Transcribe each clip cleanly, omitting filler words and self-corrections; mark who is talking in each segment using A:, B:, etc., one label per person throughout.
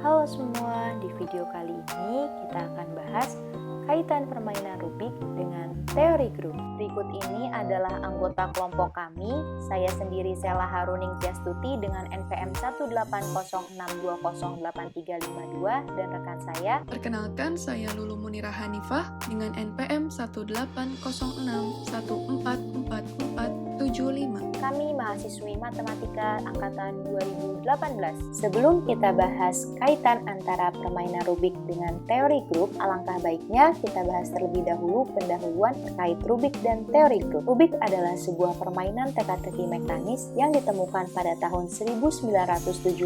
A: Halo semua, di video kali ini kita akan bahas kaitan permainan Rubik dengan teori grup. Berikut ini adalah anggota kelompok kami. Saya sendiri Sela Haruning Tiastuti dengan NPM 18062083352 dan rekan saya.
B: Perkenalkan, saya Lulu Munirah Hanifah dengan NPM 18061144475.
A: Kami mahasiswi Matematika Angkatan 2018. Sebelum kita bahas kaitan antara permainan Rubik dengan teori grup, alangkah baiknya kita bahas terlebih dahulu pendahuluan terkait Rubik dan teori grup. Rubik adalah sebuah permainan teka-teki mekanis yang ditemukan pada tahun 1974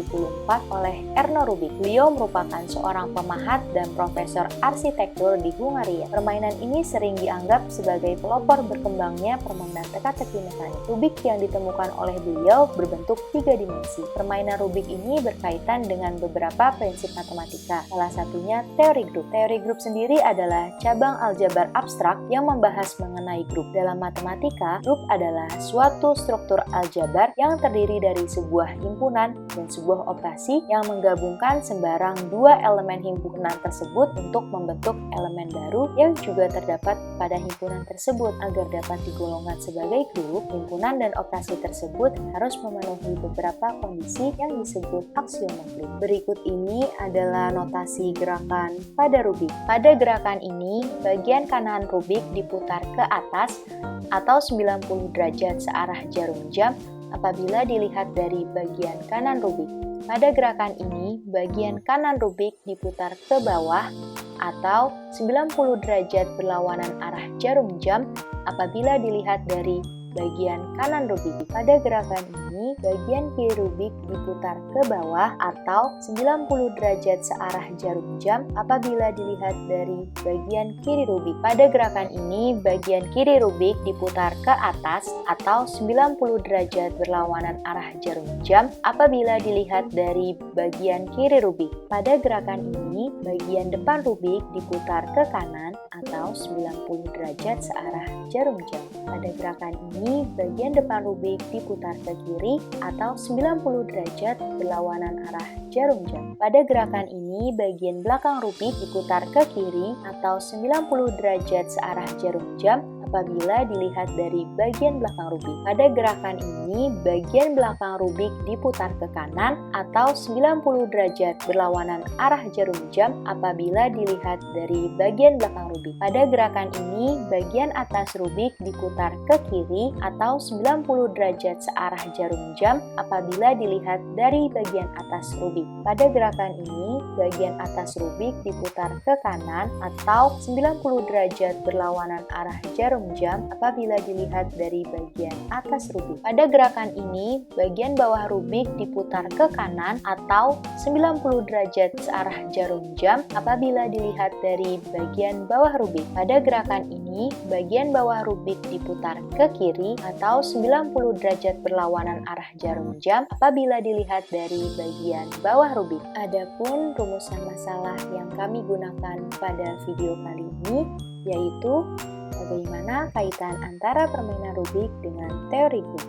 A: oleh Erno Rubik. Beliau merupakan seorang pemahat dan profesor arsitektur di Hungaria. Permainan ini sering dianggap sebagai pelopor berkembangnya permainan teka-teki mekanis. Rubik yang ditemukan oleh beliau berbentuk 3 dimensi. Permainan Rubik ini berkaitan dengan beberapa prinsip matematika. Salah satunya teori grup. Teori grup sendiri adalah cabang aljabar abstrak yang membahas mengenai grup. Dalam matematika, grup adalah suatu struktur aljabar yang terdiri dari sebuah himpunan dan sebuah operasi yang menggabungkan sembarang dua elemen himpunan tersebut untuk membentuk elemen baru yang juga terdapat pada himpunan tersebut. Agar dapat digolongkan sebagai grup, himpunan dan operasi tersebut harus memenuhi beberapa kondisi yang disebut aksioma grup. Berikut ini adalah notasi gerakan pada Rubik. Pada gerakan ini, bagian kanan Rubik diputar ke atas atau 90 derajat searah jarum jam apabila dilihat dari bagian kanan Rubik. Pada gerakan ini, bagian kanan Rubik diputar ke bawah atau 90 derajat berlawanan arah jarum jam apabila dilihat dari bagian kanan Rubik. Pada gerakan ini, bagian kiri Rubik diputar ke bawah atau 90 derajat searah jarum jam apabila dilihat dari bagian kiri Rubik. Pada gerakan ini, bagian kiri Rubik diputar ke atas atau 90 derajat berlawanan arah jarum jam apabila dilihat dari bagian kiri Rubik. Pada gerakan ini, bagian depan Rubik diputar ke kanan atau 90 derajat searah jarum jam. Pada gerakan ini, bagian depan Rubik diputar ke kiri atau 90 derajat berlawanan arah jarum jam. Pada gerakan ini, bagian belakang Rubik diputar ke kiri atau 90 derajat searah jarum jam apabila dilihat dari bagian belakang Rubik. Pada gerakan ini, bagian belakang Rubik diputar ke kanan atau 90 derajat berlawanan arah jarum jam apabila dilihat dari bagian belakang Rubik. Pada gerakan ini, bagian atas Rubik diputar ke kiri atau 90 derajat searah jarum jam apabila dilihat dari bagian atas Rubik. Pada gerakan ini, bagian atas Rubik diputar ke kanan atau 90 derajat berlawanan arah jarum jam apabila dilihat dari bagian atas Rubik. Pada gerakan ini, bagian bawah Rubik diputar ke kanan atau 90 derajat searah jarum jam apabila dilihat dari bagian bawah Rubik. Pada gerakan ini, bagian bawah Rubik diputar ke kiri atau 90 derajat berlawanan arah jarum jam apabila dilihat dari bagian bawah Rubik. Adapun rumusan masalah yang kami gunakan pada video kali ini yaitu bagaimana kaitan antara permainan Rubik dengan teori grup.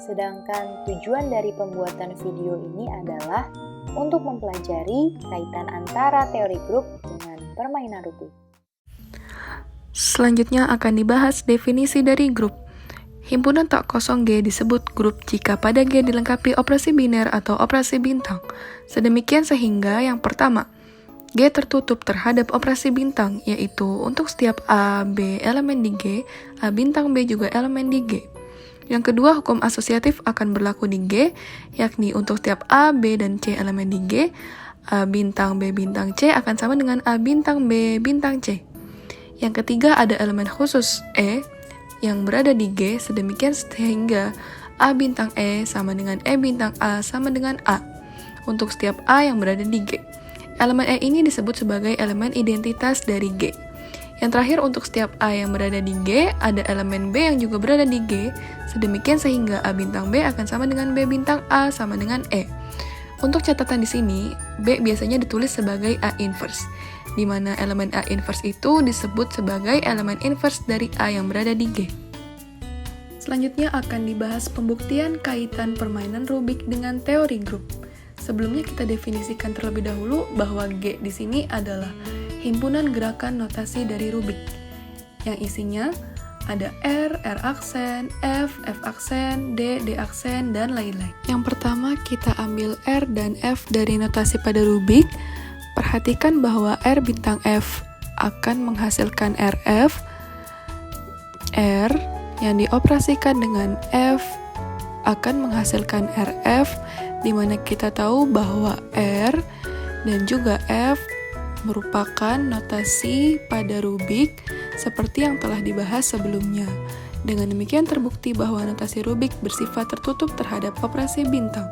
A: Sedangkan tujuan dari pembuatan video ini adalah untuk mempelajari kaitan antara teori grup dengan permainan Rubik.
B: Selanjutnya akan dibahas definisi dari grup. Himpunan tak kosong G disebut grup jika pada G dilengkapi operasi biner atau operasi bintang. Sedemikian sehingga yang pertama, G tertutup terhadap operasi bintang, yaitu untuk setiap A, B elemen di G, A bintang B juga elemen di G. Yang kedua, hukum asosiatif akan berlaku di G, yakni untuk setiap A, B, dan C elemen di G, A bintang B bintang C akan sama dengan A bintang B bintang C. Yang ketiga, ada elemen khusus E yang berada di G, sedemikian sehingga A bintang E sama dengan E bintang A sama dengan A, untuk setiap A yang berada di G. Elemen E ini disebut sebagai elemen identitas dari G. Yang terakhir, untuk setiap A yang berada di G, ada elemen B yang juga berada di G, sedemikian sehingga A bintang B akan sama dengan B bintang A sama dengan E. Untuk catatan di sini, B biasanya ditulis sebagai A inverse, di mana elemen A inverse itu disebut sebagai elemen inverse dari A yang berada di G. Selanjutnya akan dibahas pembuktian kaitan permainan Rubik dengan teori grup. Sebelumnya kita definisikan terlebih dahulu bahwa G di sini adalah himpunan gerakan notasi dari Rubik yang isinya ada R aksen, F aksen, D aksen, dan lain-lain. Yang pertama kita ambil R dan F dari notasi pada Rubik. Perhatikan bahwa R bintang F akan menghasilkan RF, R yang dioperasikan dengan F akan menghasilkan RF, di mana kita tahu bahwa R dan juga F merupakan notasi pada Rubik seperti yang telah dibahas sebelumnya. Dengan demikian terbukti bahwa notasi Rubik bersifat tertutup terhadap operasi bintang.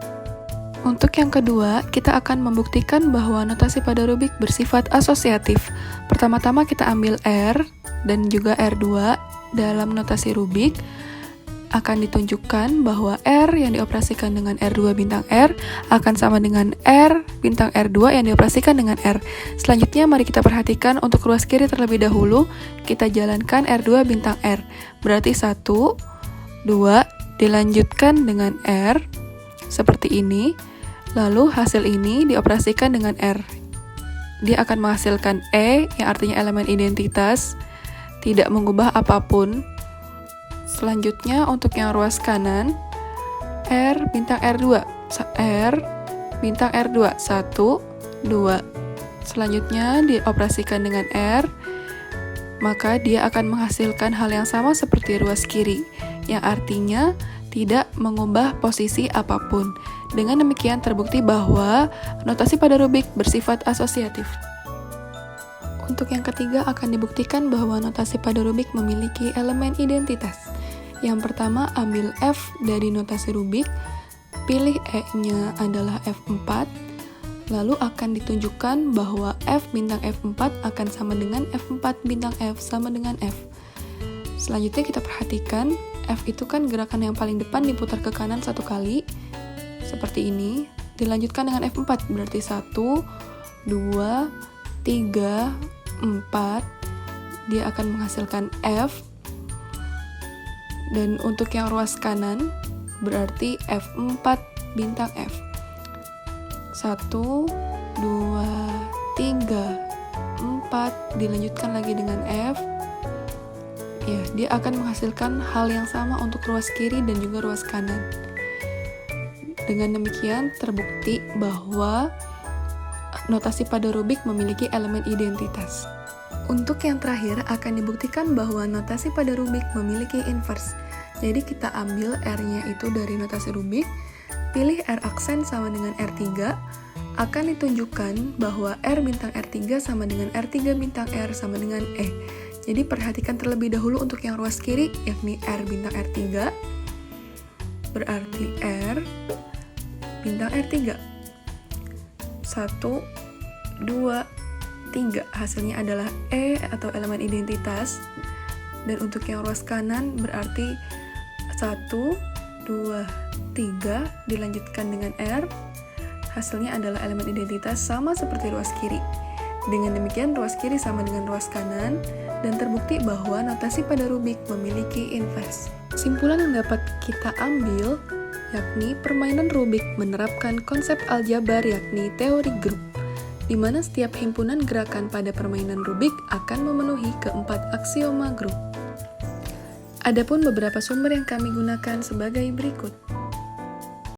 B: Untuk yang kedua, kita akan membuktikan bahwa notasi pada Rubik bersifat asosiatif. Pertama-tama kita ambil R dan juga R2 dalam notasi Rubik. Akan ditunjukkan bahwa R yang dioperasikan dengan R2 bintang R akan sama dengan R bintang R2 yang dioperasikan dengan R. Selanjutnya mari kita perhatikan untuk ruas kiri terlebih dahulu. Kita jalankan R2 bintang R. Berarti 1, 2, dilanjutkan dengan R seperti ini. Lalu hasil ini dioperasikan dengan R. Dia akan menghasilkan E yang artinya elemen identitas, tidak mengubah apapun. Selanjutnya untuk yang ruas kanan, R bintang R2, R bintang R2, 1, 2. Selanjutnya dioperasikan dengan R, maka dia akan menghasilkan hal yang sama seperti ruas kiri, yang artinya tidak mengubah posisi apapun. Dengan demikian terbukti bahwa notasi pada Rubik bersifat asosiatif. Untuk yang ketiga akan dibuktikan bahwa notasi pada Rubik memiliki elemen identitas. Yang pertama, ambil F dari notasi Rubik, pilih E-nya adalah F4, lalu akan ditunjukkan bahwa F bintang F4 akan sama dengan F4 bintang F sama dengan F. Selanjutnya kita perhatikan, F itu kan gerakan yang paling depan diputar ke kanan satu kali, seperti ini. Dilanjutkan dengan F4, berarti 1, 2, 3, 4, dia akan menghasilkan F. Dan untuk yang ruas kanan berarti F4 bintang F. 1, 2, 3, 4, dilanjutkan lagi dengan F. Ya, dia akan menghasilkan hal yang sama untuk ruas kiri dan juga ruas kanan. Dengan demikian terbukti bahwa notasi pada Rubik memiliki elemen identitas. Untuk yang terakhir akan dibuktikan bahwa notasi pada Rubik memiliki inverse. Jadi kita ambil R-nya itu dari notasi Rubik, pilih R aksen sama dengan R3, akan ditunjukkan bahwa R bintang R3 sama dengan R3 bintang R sama dengan E. Jadi perhatikan terlebih dahulu untuk yang ruas kiri, yakni R bintang R3, berarti R bintang R3. 1, 2, 3, hasilnya adalah E atau elemen identitas. Dan untuk yang ruas kanan berarti 1, 2, 3 dilanjutkan dengan R, hasilnya adalah elemen identitas sama seperti ruas kiri. Dengan demikian ruas kiri sama dengan ruas kanan, dan terbukti bahwa notasi pada Rubik memiliki inverse. Kesimpulan yang dapat kita ambil yakni permainan Rubik menerapkan konsep aljabar yakni teori grup, di mana setiap himpunan gerakan pada permainan Rubik akan memenuhi keempat aksioma grup. Adapun beberapa sumber yang kami gunakan sebagai berikut.